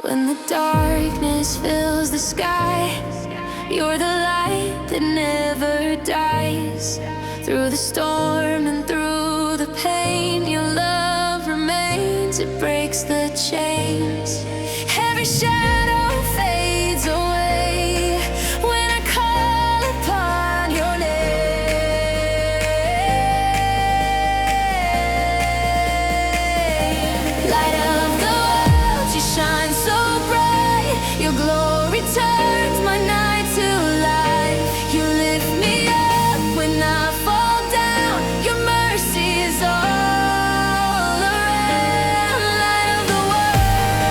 When the darkness fills the sky, you're the light that never dies. Through the storm and through the pain, your love remains, it breaks the chains. Every shadow fades away when I call upon your name. Light of the world, you shine so bright. Your glory turns my night to life. You lift me up when I fall down. Your mercy is all around. Light of the world.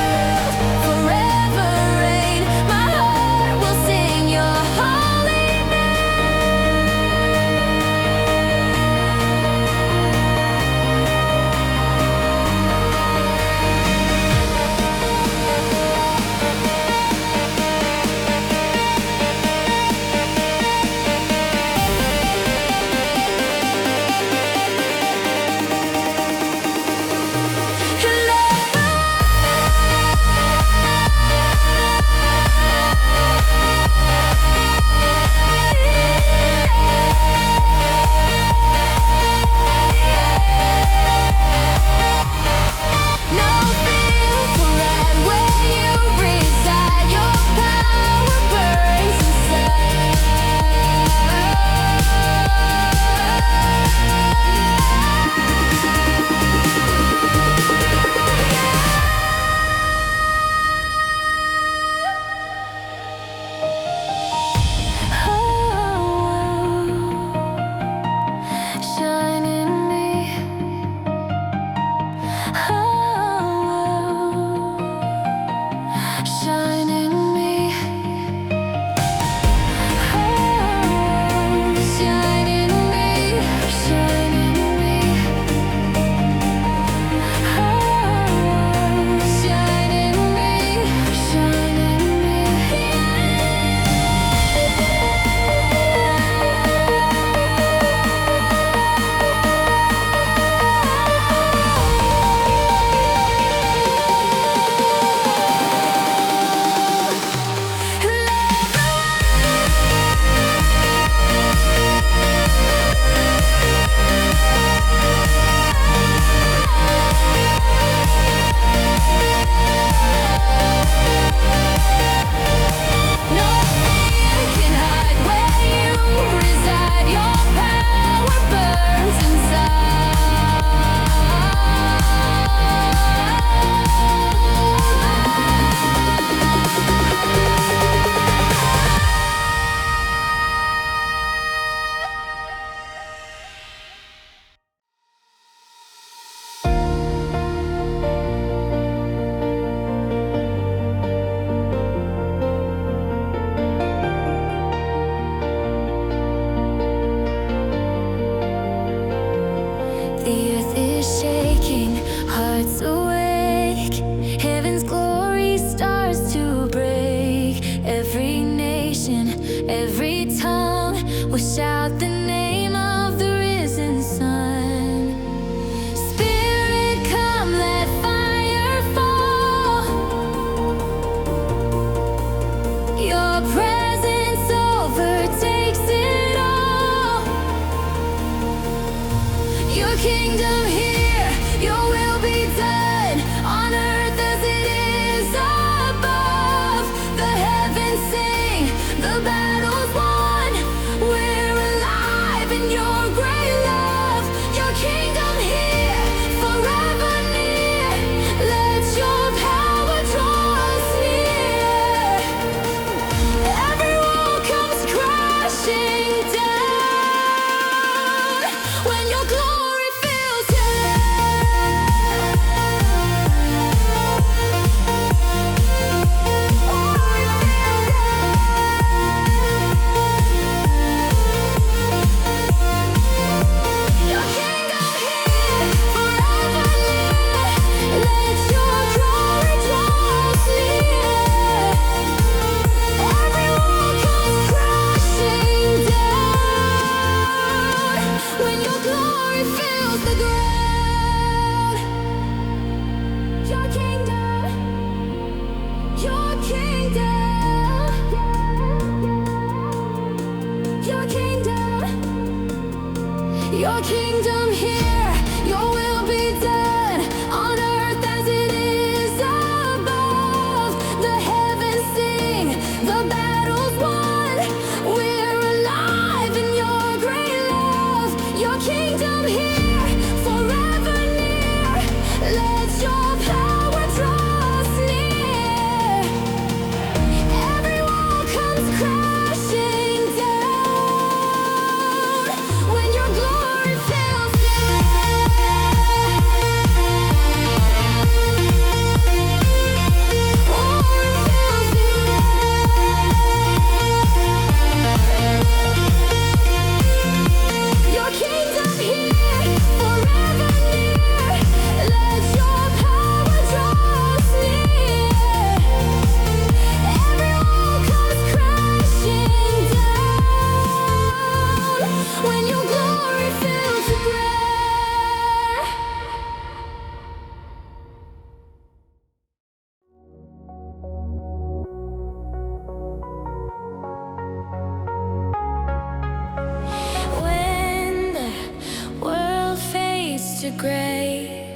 gray.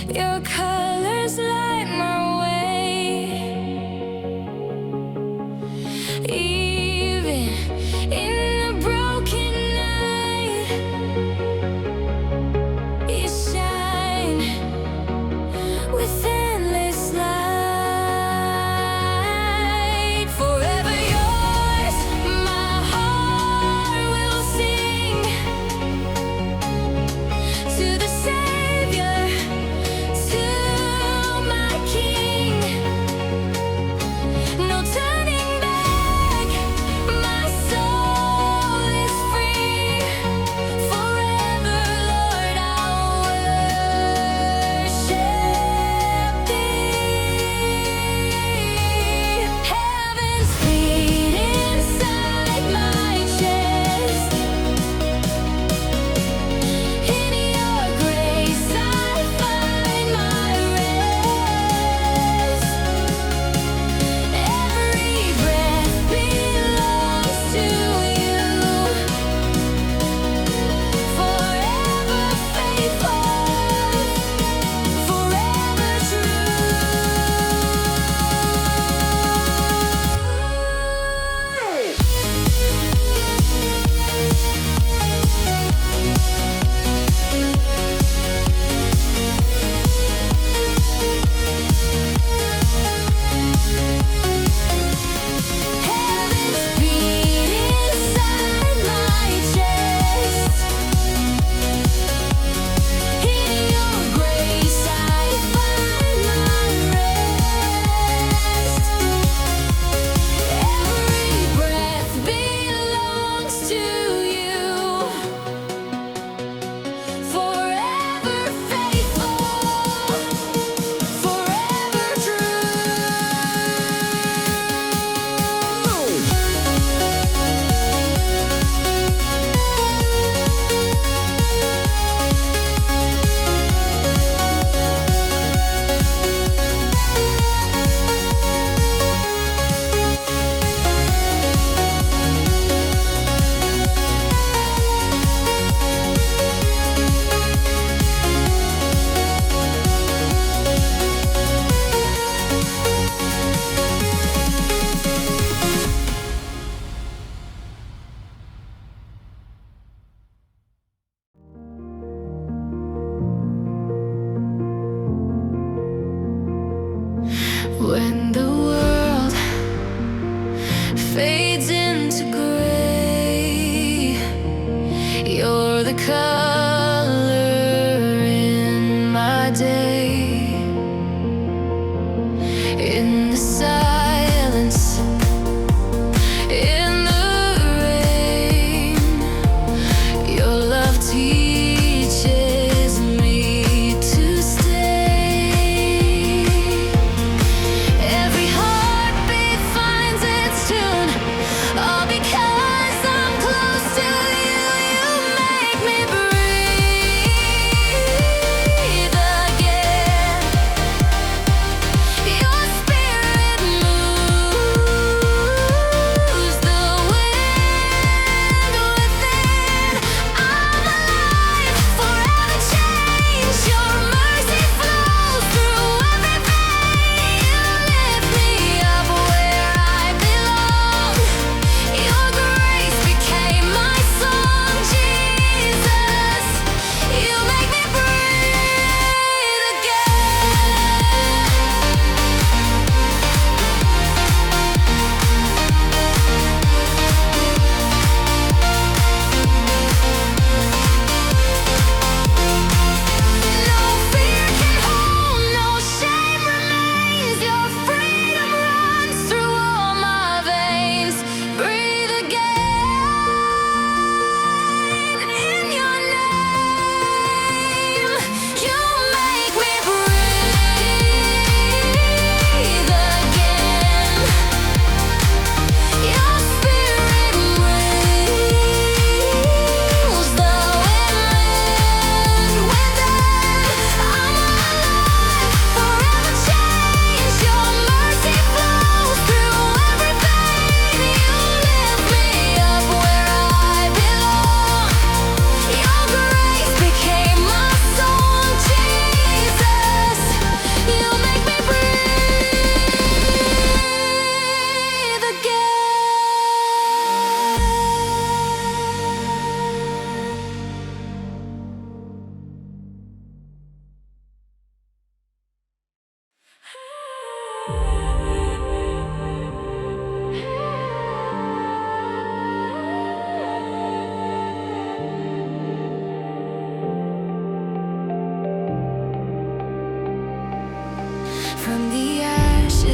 Your colors light my way, even in the broken night. You shine with endless light. Forever yours, my heart will sing to the Savior, to my King. No turning back, my soul is free. Forever, Lord, I'll worship Thee. Heaven's beat inside my chest. In Your grace I find my rest. Every breath belongs to You. Forever faithful, forever true. Heaven's beat inside my chest. In Your grace I find my rest. Every breath belongs to You. Forever faithful, forever true. When the world fades into gray, You're the color in my day. In the silence, in the rain, Your love teaches me to stay. Every heartbeat finds its tune, all because I'm close to You. You make me breathe again. Your spirit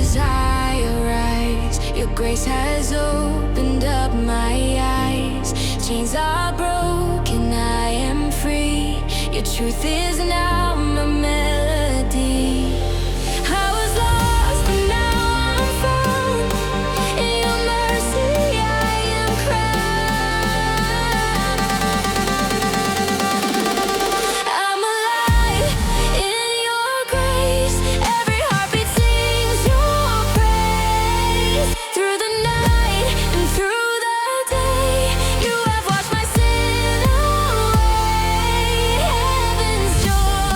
desire rise. Your grace has opened up my eyes. Chains are broken, I am free. Your truth is now my melody. I was lost, but now I'm found. In your mercy I am crowned. I'm alive in your grace. Every heartbeat sings your praise. Through the night and through the day, you have washed my sin away. Heaven's joy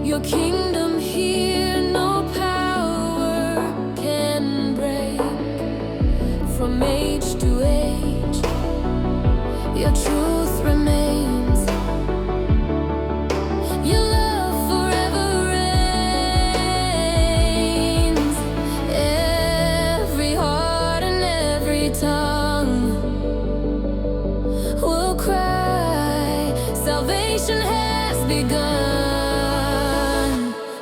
Your kingdom here, no power can break. From age to age, your truth remains. Your love forever reigns. Every heart and every tongue will cry, salvation has begun.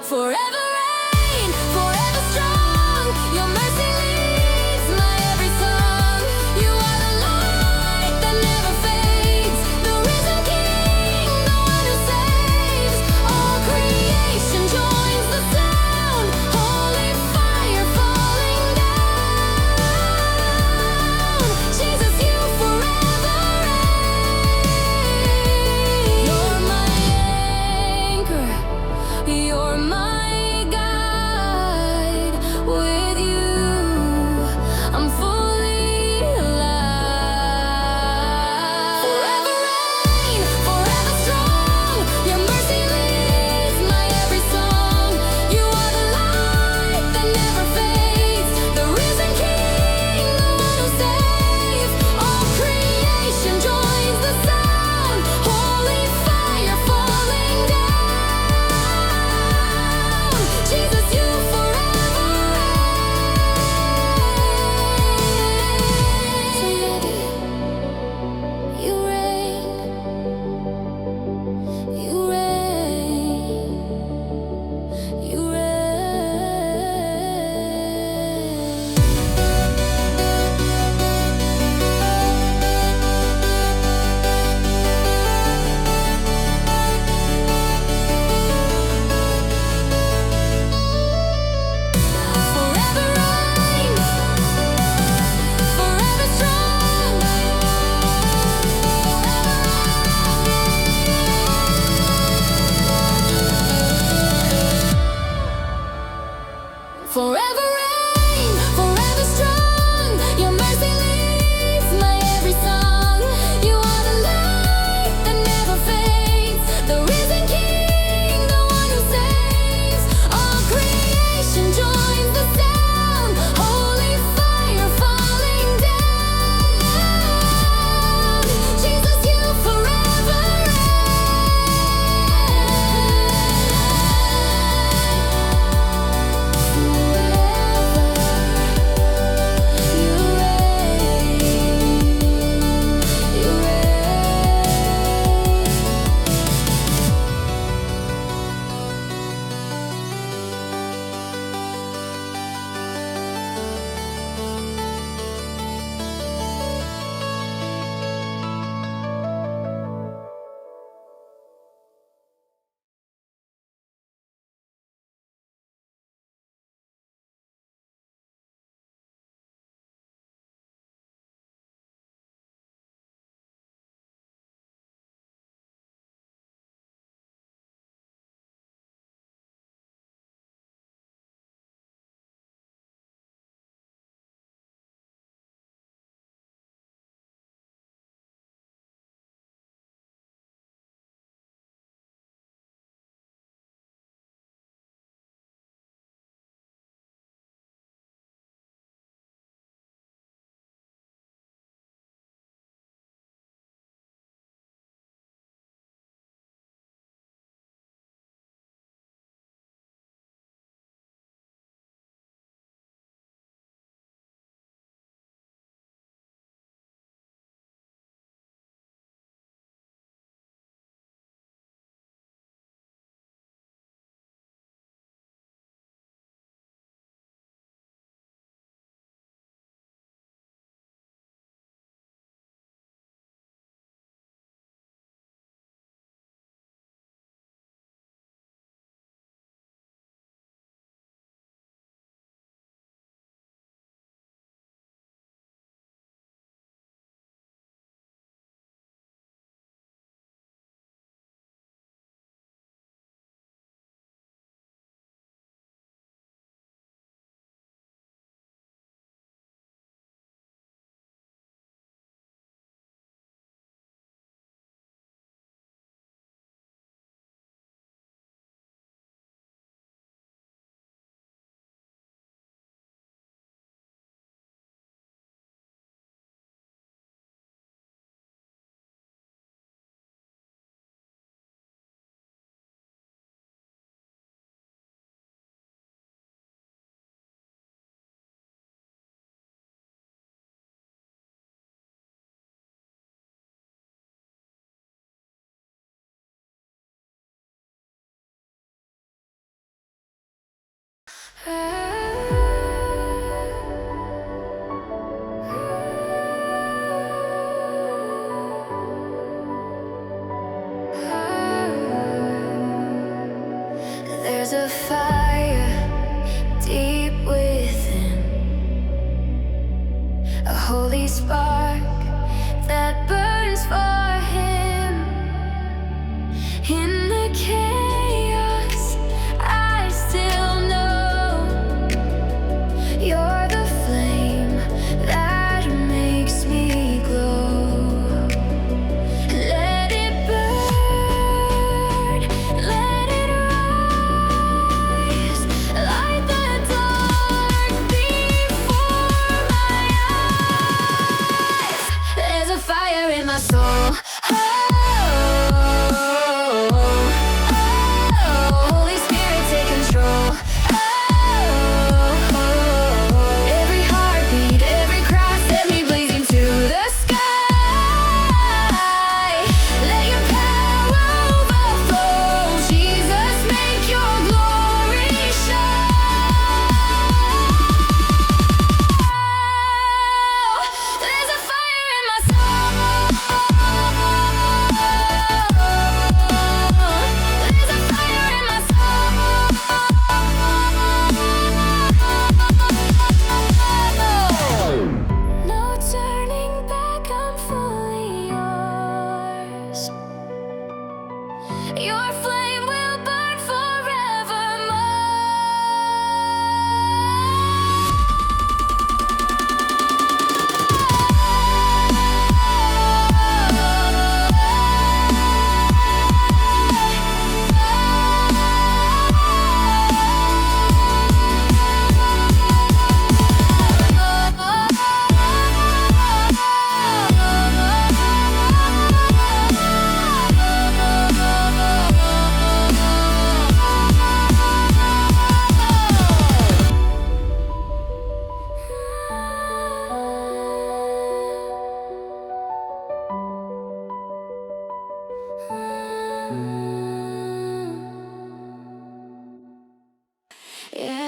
Forever reign, forever strong. Your mercy leads my every song. You are the light that never fades, the risen King, the one who saves. All creation joins the sound, holy fire falling down. Jesus, you forever reign. You're my There's a fire deep within, a holy spark that burns for Him. In the chaos, I still know You're the flame that makes me glow. Let it burn, let it rise, light the dark before my eyes. There's a fire in my soul. Holy Spirit, take control. Every heartbeat, every cry, set me blazing to the sky. Let your power overflow. Jesus, make your glory show. There's a fire in my soul. There's a fire in my soul. No turning back, I'm fully yours. Your flame will burn forever. Yeah.